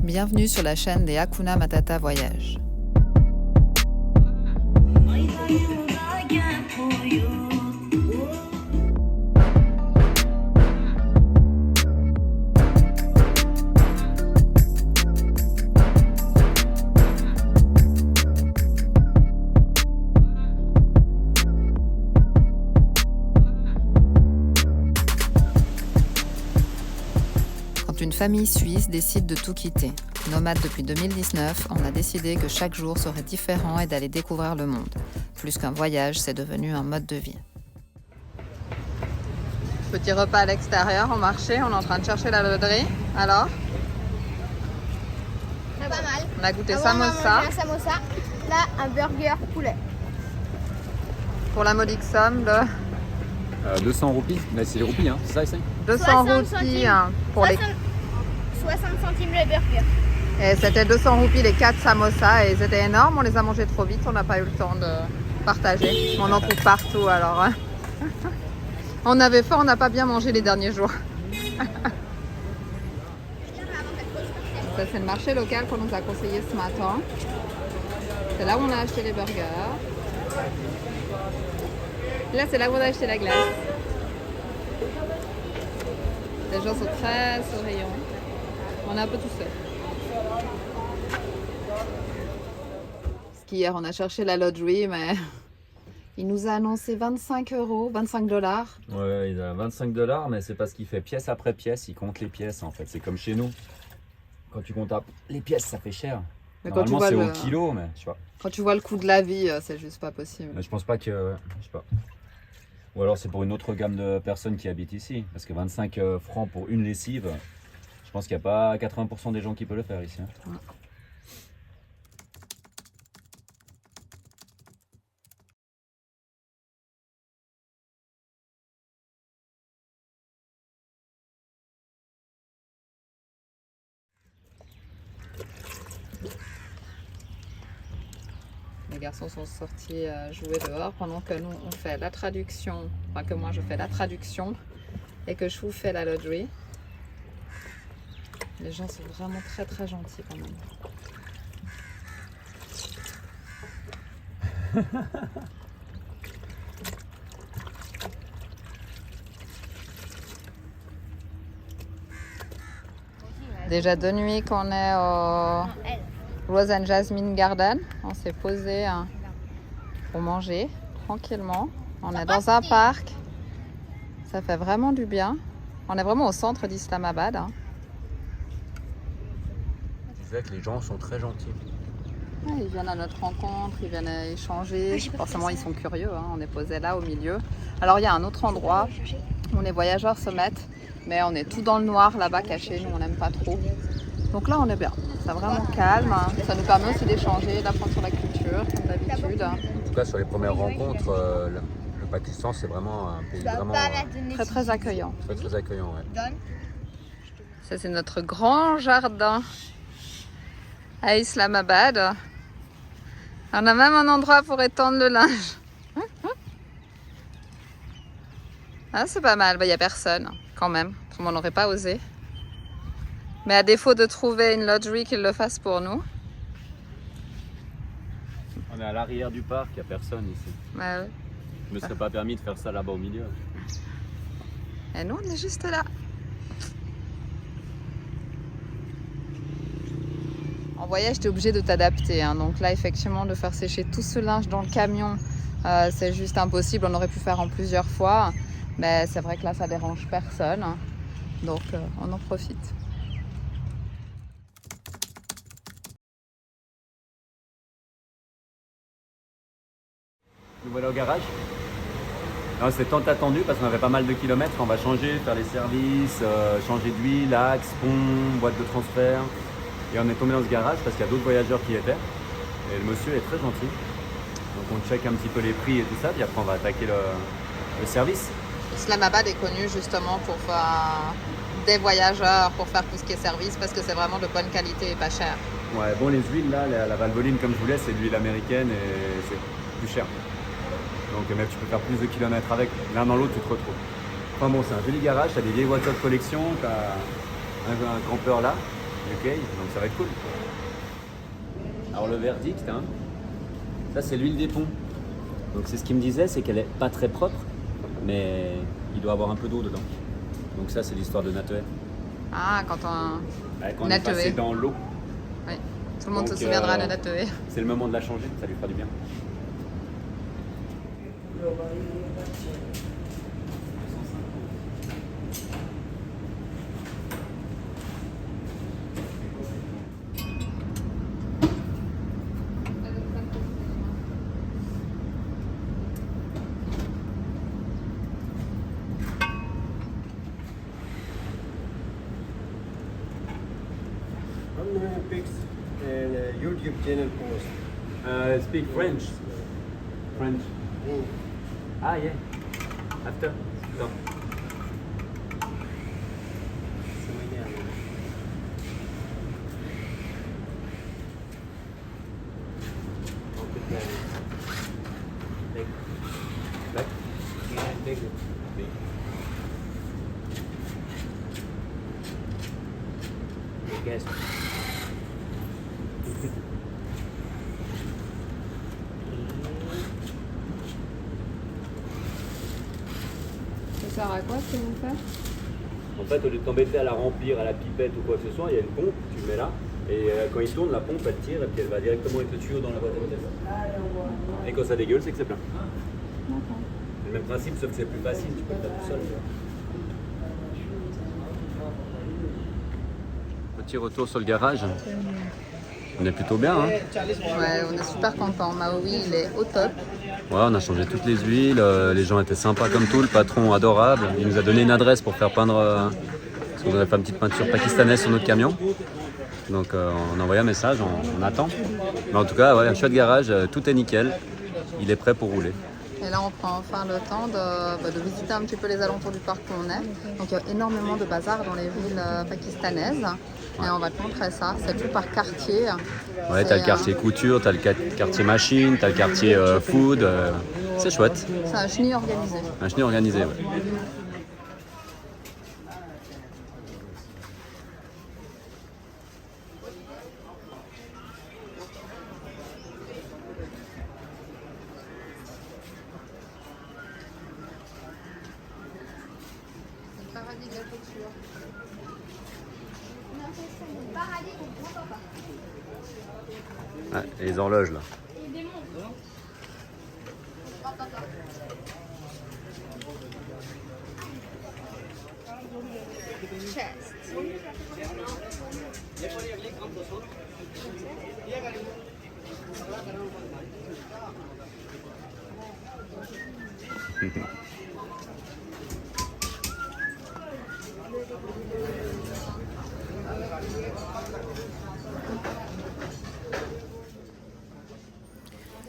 Bienvenue sur la chaîne des Hakuna Matata Voyages. Une famille suisse décide de tout quitter. Nomade depuis 2019, on a décidé que chaque jour serait différent et d'aller découvrir le monde. Plus qu'un voyage, c'est devenu un mode de vie. Petit repas à l'extérieur, au marché, on est en train de chercher la lauderie. Alors, c'est pas mal. On a goûté Avant, samosa. On a mangé un samosa, là un burger poulet. Pour la modique somme de 200 roupies, mais c'est les roupies, hein, c'est ça, essaye 200 roupies pour 60, les... 60 centimes le burger. Et c'était 200 roupies les 4 samosas et ils étaient énormes, on les a mangés trop vite, on n'a pas eu le temps de partager. On en trouve partout alors. On avait faim, on n'a pas bien mangé les derniers jours. Ça c'est le marché local qu'on nous a conseillé ce matin. C'est là où on a acheté les burgers. Et là c'est là où on a acheté la glace. Les gens sont très souriants. On est un peu tout seul. Parce qu'hier on a cherché la lottery, mais il nous a annoncé 25 €, 25 $. Ouais, il a 25 $, mais c'est parce qu'il fait pièce après pièce, il compte les pièces en fait. C'est comme chez nous. Quand tu comptes les pièces, ça fait cher. Mais quand Normalement, tu vois c'est au kilo, mais tu vois. Quand tu vois le coût de la vie, c'est juste pas possible. Mais je pense pas que. Je sais pas. Ou alors c'est pour une autre gamme de personnes qui habitent ici. Parce que 25 francs pour une lessive, je pense qu'il n'y a pas 80% des gens qui peuvent le faire ici. Hein. Ouais. Les garçons sont sortis jouer dehors pendant que nous on fait la traduction, enfin que moi je fais la traduction et que je vous fais la lottery. Les gens sont vraiment très très gentils quand même. Déjà 2 nuits qu'on est au Rose and Jasmine Garden. On s'est posé pour manger tranquillement. On est dans un parc. Ça fait vraiment du bien. On est vraiment au centre d'Islamabad. Hein. Je disais que les gens sont très gentils. Ouais, ils viennent à notre rencontre, ils viennent échanger. Forcément, ils sont curieux. Hein. On est posé là au milieu. Alors, il y a un autre endroit où les voyageurs se mettent. Mais on est tout dans le noir là-bas caché. Nous, on n'aime pas trop. Donc là, on est bien. C'est vraiment calme. Hein. Ça nous permet aussi d'échanger, d'apprendre sur la culture, comme d'habitude. En tout cas, sur les premières rencontres, le Pakistan, c'est vraiment un pays vraiment Très, très accueillant. très, très accueillant. Ouais. Ça, c'est notre grand jardin à Islamabad. On a même un endroit pour étendre le linge. Ah, c'est pas mal. Il n'y a personne, quand même. On n'aurait pas osé. Mais à défaut de trouver une lottery qui le fasse pour nous. On est à l'arrière du parc, il n'y a personne ici. Ouais. Je me serais pas permis de faire ça là-bas au milieu. Et nous, on est juste là. En voyage, tu es obligé de t'adapter. Hein. Donc là, effectivement, de faire sécher tout ce linge dans le camion, c'est juste impossible. On aurait pu faire en plusieurs fois. Mais c'est vrai que là, ça dérange personne. Hein. Donc, on en profite. Nous voilà au garage. C'est tant attendu parce qu'on avait pas mal de kilomètres. On va changer, faire les services, changer d'huile, axe, pont, boîte de transfert. Et on est tombé dans ce garage parce qu'il y a d'autres voyageurs qui y étaient. Et le monsieur est très gentil. Donc on check un petit peu les prix et tout ça. Puis après on va attaquer le service. Islamabad est connu justement pour faire des voyageurs, pour faire tout ce qui est service parce que c'est vraiment de bonne qualité et pas cher. Ouais, bon, les huiles là, la Valvoline comme je voulais, c'est de l'huile américaine et c'est plus cher. Donc même tu peux faire plus de kilomètres avec, l'un dans l'autre tu te retrouves. Enfin bon, c'est un joli garage, tu as des vieilles voitures de collection, tu as un campeur là. UK, donc ça va être cool. Alors le verdict, hein, ça c'est l'huile des ponts. Donc c'est ce qu'il me disait, c'est qu'elle est pas très propre, mais il doit avoir un peu d'eau dedans. Donc ça c'est l'histoire de Natoé. Ah, quand Quand on est passé dans l'eau. Oui, tout le monde se souviendra de Natoé. C'est le moment de la changer, ça lui fera du bien. And YouTube channel post. Speak French. French. Ah yeah. After. No. Black. Big. Guess. Ça sert à quoi ce que vous faites? En fait, au lieu de t'embêter à la remplir à la pipette ou quoi que ce soit, il y a une pompe, tu le mets là, et quand il tourne, la pompe elle tire et puis elle va directement avec le tuyau dans la boîte à vitesse. Et quand ça dégueule, c'est que c'est plein. C'est le même principe, sauf que c'est plus facile, tu peux le faire tout seul. Petit retour sur le garage. On est plutôt bien, hein? Ouais, on est super contents. Maui, il est au top. Ouais, on a changé toutes les huiles, les gens étaient sympas comme tout, le patron adorable. Il nous a donné une adresse pour faire peindre, parce qu'on avait fait une petite peinture pakistanaise sur notre camion. Donc on a envoyé un message, on attend. Mais en tout cas, ouais, un chouette garage, tout est nickel, il est prêt pour rouler. Et là, on prend enfin le temps de visiter un petit peu les alentours du parc où on est. Donc il y a énormément de bazar dans les villes pakistanaises. Et on va te montrer ça, c'est tout par quartier. Ouais, t'as le quartier couture, t'as le quartier machine, t'as le quartier food, c'est chouette. C'est un chenille organisé. Un chenille organisé, ouais. C'est le paradis de la couture. Ouais, et les horloges là.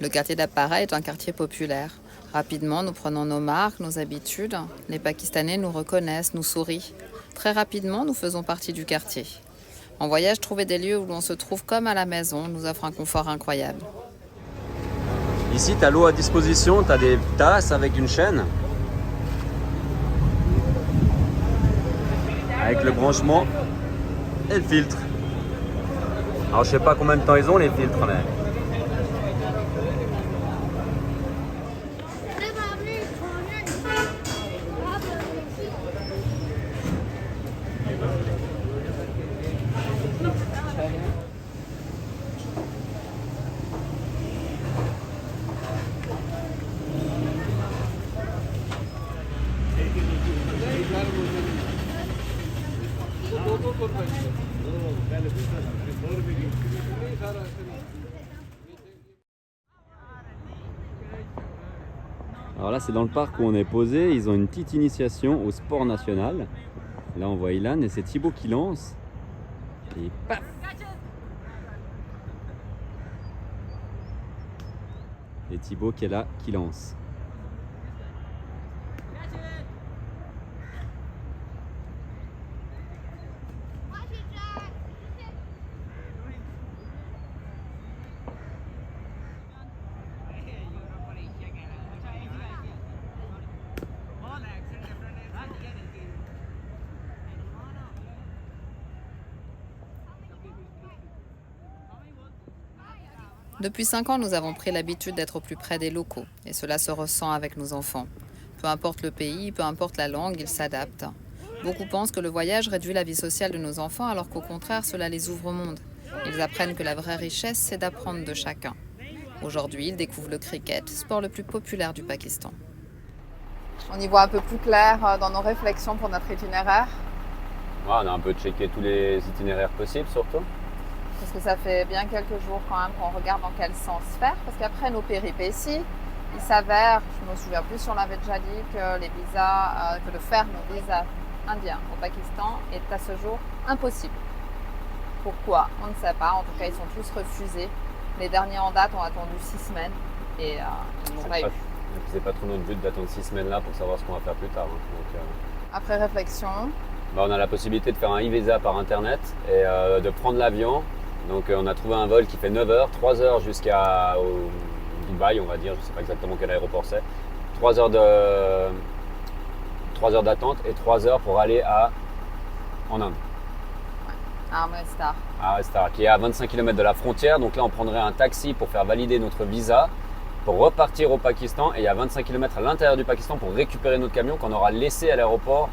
Le quartier d'Appara est un quartier populaire. Rapidement, nous prenons nos marques, nos habitudes. Les Pakistanais nous reconnaissent, nous sourient. Très rapidement, nous faisons partie du quartier. En voyage, trouver des lieux où l'on se trouve comme à la maison nous offre un confort incroyable. Ici, tu as l'eau à disposition, tu as des tasses avec une chaîne. Avec le branchement et le filtre. Alors je sais pas combien de temps ils ont les filtres, mais... Alors là, c'est dans le parc où on est posé. Ils ont une petite initiation au sport national. Là, on voit Ilan et c'est Thibaut qui lance. Et paf! Et Thibaut qui est là, qui lance. Depuis 5 ans, nous avons pris l'habitude d'être au plus près des locaux et cela se ressent avec nos enfants. Peu importe le pays, peu importe la langue, ils s'adaptent. Beaucoup pensent que le voyage réduit la vie sociale de nos enfants alors qu'au contraire, cela les ouvre au monde. Ils apprennent que la vraie richesse, c'est d'apprendre de chacun. Aujourd'hui, ils découvrent le cricket, sport le plus populaire du Pakistan. On y voit un peu plus clair dans nos réflexions pour notre itinéraire. Ouais, on a un peu checké tous les itinéraires possibles surtout. Parce que ça fait bien quelques jours quand même qu'on regarde dans quel sens faire. Parce qu'après nos péripéties, il s'avère, je me souviens plus si on l'avait déjà dit, que les visas, que de faire nos visas indiens au Pakistan est à ce jour impossible. Pourquoi? On ne sait pas. En tout cas, ils sont tous refusés. Les derniers en date ont attendu 6 semaines et ils n'ont pas eu. C'est pas trop notre but d'attendre 6 semaines là pour savoir ce qu'on va faire plus tard. Donc, après réflexion, on a la possibilité de faire un e-visa par internet et de prendre l'avion. Donc on a trouvé un vol qui fait 9 heures, 3 heures jusqu'à Dubaï, on va dire, je ne sais pas exactement quel aéroport c'est. 3 heures d'attente et 3 heures pour aller en Inde. à Amritsar. À Amritsar, qui est à 25 km de la frontière. Donc là, on prendrait un taxi pour faire valider notre visa, pour repartir au Pakistan. Et il y a 25 km à l'intérieur du Pakistan pour récupérer notre camion qu'on aura laissé à l'aéroport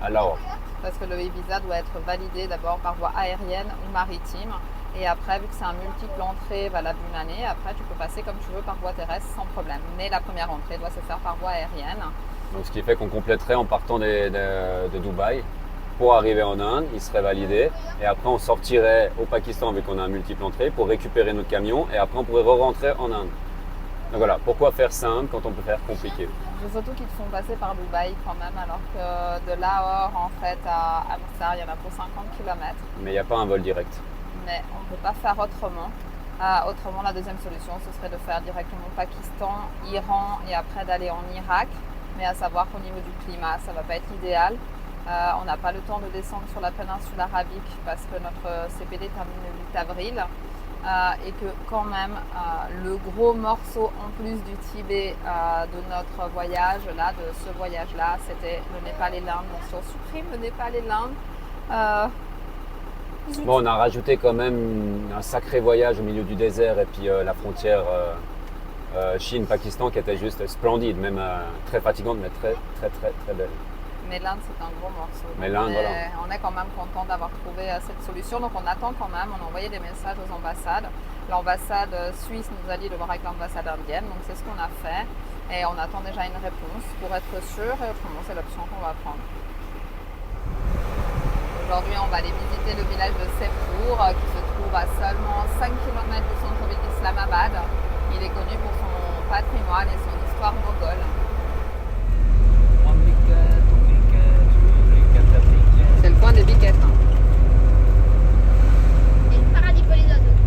à Lahore. Parce que le e-visa doit être validé d'abord par voie aérienne ou maritime. Et après, vu que c'est un multiple entrée valable une année, après tu peux passer comme tu veux par voie terrestre sans problème. Mais la première entrée doit se faire par voie aérienne. Donc ce qui fait qu'on compléterait en partant de Dubaï pour arriver en Inde, il serait validé. Et après on sortirait au Pakistan vu qu'on a un multiple entrée pour récupérer notre camion. Et après on pourrait re-rentrer en Inde. Donc voilà, pourquoi faire simple quand on peut faire compliqué? C'est surtout qu'ils te font passer par Dubaï quand même, alors que de Lahore en fait à Amritsar, il y en a pour 50 km. Mais il n'y a pas un vol direct. Mais on ne peut pas faire autrement. Autrement, la deuxième solution, ce serait de faire directement Pakistan, Iran et après d'aller en Irak. Mais à savoir qu'au niveau du climat, ça ne va pas être l'idéal. On n'a pas le temps de descendre sur la péninsule arabique parce que notre CPD termine le 8 avril. Et que quand même, le gros morceau en plus du Tibet de notre voyage, là, de ce voyage-là, c'était le Népal et l'Inde. Donc si on supprime le Népal et l'Inde, bon, on a rajouté quand même un sacré voyage au milieu du désert et puis la frontière Chine-Pakistan qui était juste splendide, même très fatigante mais très belle. Mais l'Inde, c'est un gros morceau. Mais l'Inde, voilà. On est quand même content d'avoir trouvé cette solution. Donc on attend quand même, on a envoyé des messages aux ambassades. L'ambassade suisse nous a dit de voir avec l'ambassade indienne. Donc c'est ce qu'on a fait. Et on attend déjà une réponse pour être sûr. Et autrement, c'est l'option qu'on va prendre. Aujourd'hui, on va aller visiter le village de Sephour qui se trouve à seulement 5 km du centre-ville d'Islamabad. Il est connu pour son patrimoine et son histoire moghole. C'est le coin des biquettes. Et le paradis pour les oiseaux.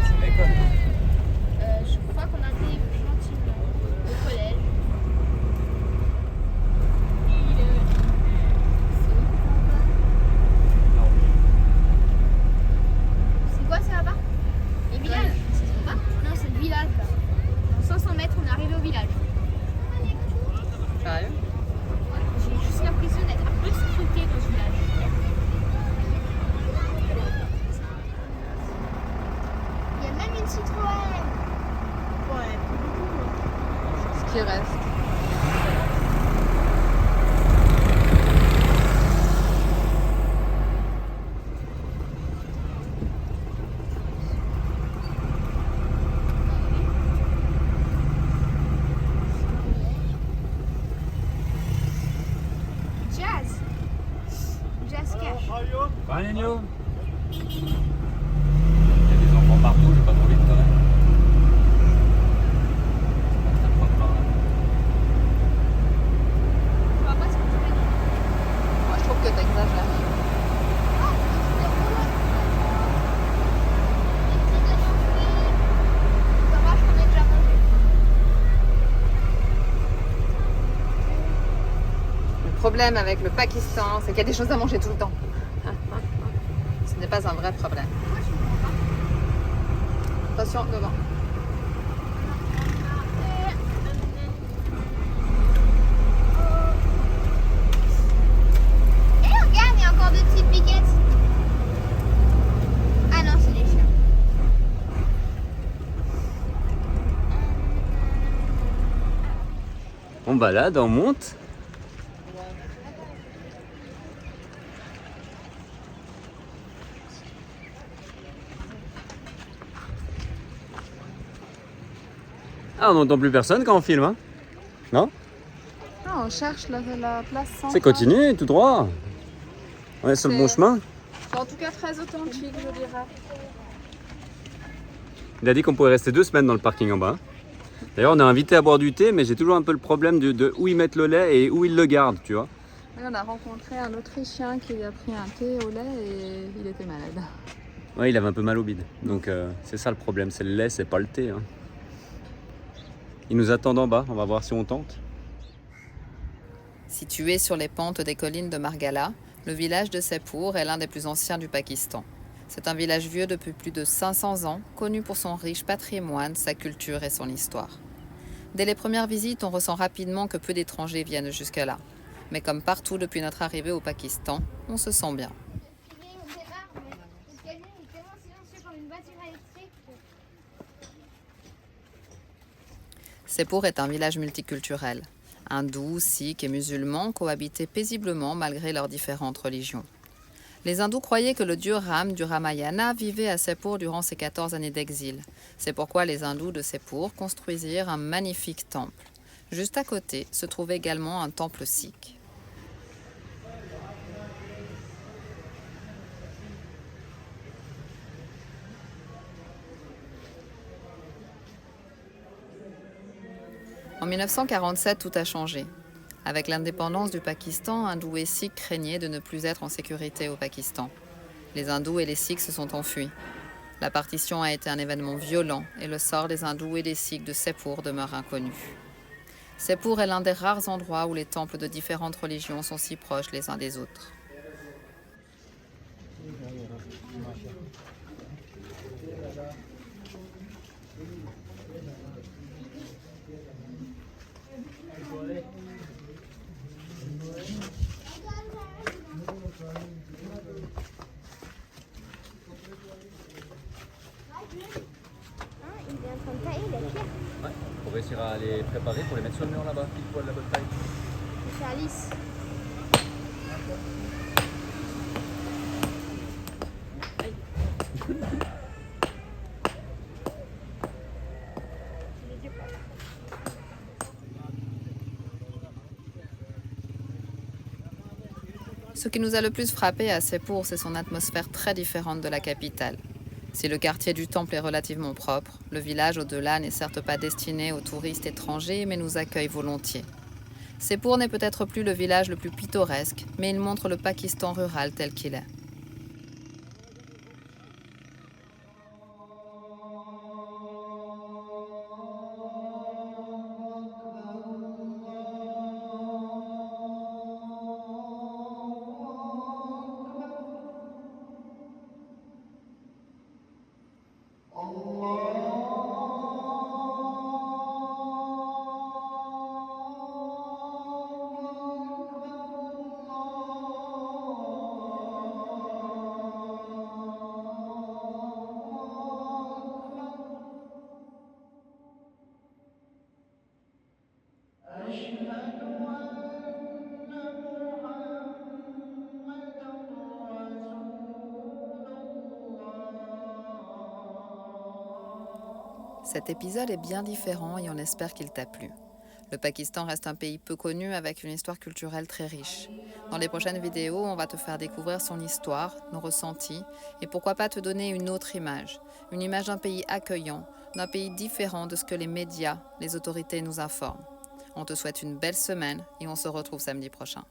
C'est l'école. Je crois qu'on a été gentiment au collège. C'est quoi ça là-bas? Les villages? C'est ça? Non, c'est le village là. Dans 500 mètres, on est arrivé au village. Sérieux? J'ai juste l'impression d'être un peu scruté dans ce village. Il y a même une Citroën. Ouais, Ce qui reste. Jazz. Jazz cash. Fine, you. Il y a des enfants partout, j'ai pas trop vite quand même. On va pas se retrouver dans Moi, je trouve que t'exagères. Le problème avec le Pakistan, c'est qu'il y a des choses à manger tout le temps. Ce n'est pas un vrai problème. Attention, devant. Et regarde, il y a encore deux petites piquettes. Ah non, c'est balade, on monte. Ah, on n'entend plus personne quand on filme, hein? Non? Ah, on cherche la place centrale. C'est continuer, tout droit. On est sur le bon chemin. C'est en tout cas très authentique, je dirais. Il a dit qu'on pourrait rester 2 semaines dans le parking en bas. D'ailleurs, on est invité à boire du thé, mais j'ai toujours un peu le problème de où ils mettent le lait et où ils le gardent, tu vois. Oui, on a rencontré un Autrichien qui a pris un thé au lait et il était malade. Ouais, il avait un peu mal au bide. Donc c'est ça le problème, c'est le lait, c'est pas le thé. Hein. Ils nous attendent en bas, on va voir si on tente. Situé sur les pentes des collines de Margala, le village de Sepur est l'un des plus anciens du Pakistan. C'est un village vieux depuis plus de 500 ans, connu pour son riche patrimoine, sa culture et son histoire. Dès les premières visites, on ressent rapidement que peu d'étrangers viennent jusque-là. Mais comme partout depuis notre arrivée au Pakistan, on se sent bien. Sepur est un village multiculturel. Hindous, sikhs et musulmans cohabitaient paisiblement malgré leurs différentes religions. Les hindous croyaient que le dieu Ram du Ramayana vivait à Sepur durant ses 14 années d'exil. C'est pourquoi les hindous de Sepur construisirent un magnifique temple. Juste à côté se trouve également un temple sikh. En 1947, tout a changé. Avec l'indépendance du Pakistan, hindous et sikhs craignaient de ne plus être en sécurité au Pakistan. Les hindous et les sikhs se sont enfuis. La partition a été un événement violent et le sort des hindous et des sikhs de Sepur demeure inconnu. Sepur est l'un des rares endroits où les temples de différentes religions sont si proches les uns des autres. Ouais, pour réussir à les préparer, pour les mettre sur le mur là-bas, pile poil la bonne taille. C'est Alice. Ce qui nous a le plus frappé à Sepur, c'est son atmosphère très différente de la capitale. Si le quartier du temple est relativement propre, le village au-delà n'est certes pas destiné aux touristes étrangers, mais nous accueille volontiers. Sepur n'est peut-être plus le village le plus pittoresque, mais il montre le Pakistan rural tel qu'il est. Cet épisode est bien différent et on espère qu'il t'a plu. Le Pakistan reste un pays peu connu avec une histoire culturelle très riche. Dans les prochaines vidéos, on va te faire découvrir son histoire, nos ressentis et pourquoi pas te donner une autre image. Une image d'un pays accueillant, d'un pays différent de ce que les médias, les autorités nous informent. On te souhaite une belle semaine et on se retrouve samedi prochain.